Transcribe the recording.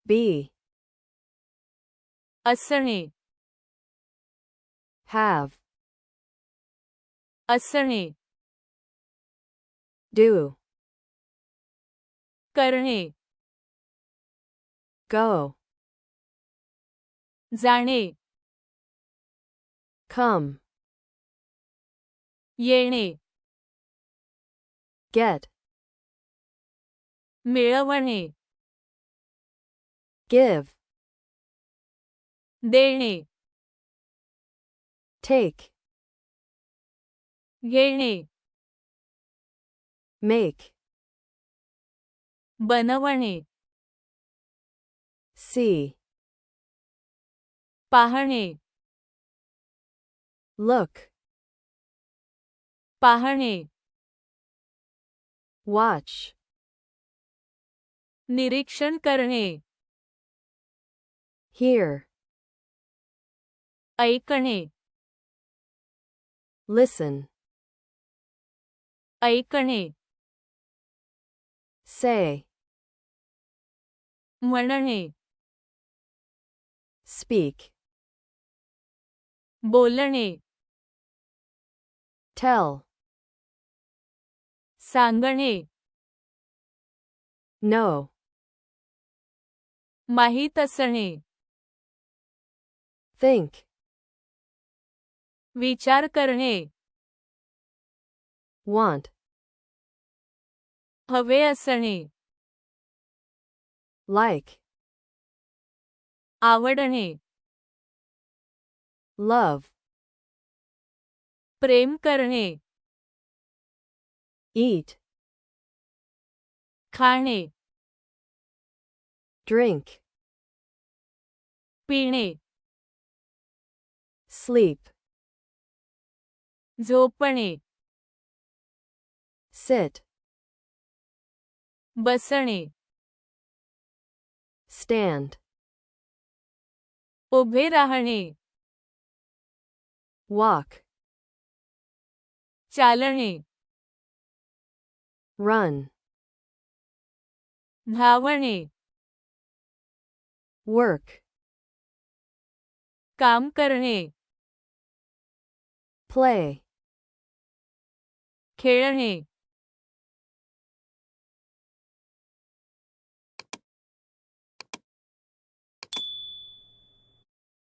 be, असणे, have, असणे, do, करणे, go, जाणे, come, येणे, get, मिळवणे, give, देणे, take, घेणे, make, बनवणे, see, पाहणे, look, पाहणे, watch, निरीक्षण करणे, hear, ऐकणे, listen, ऐकणे, say, म्हणणे, speak, बोलणे, tell, सांगणे, know, माहीत असणे, think, विचार करणे, want, हवे असणे, like, आवडणे, love, प्रेम करणे, eat, खाणे, drink, पिणे, sleep, झोपणे, sit, बसणे, stand, उभे राहणे, walk, चालणे, run, धावणे, work, काम करणे, play, खेळणे,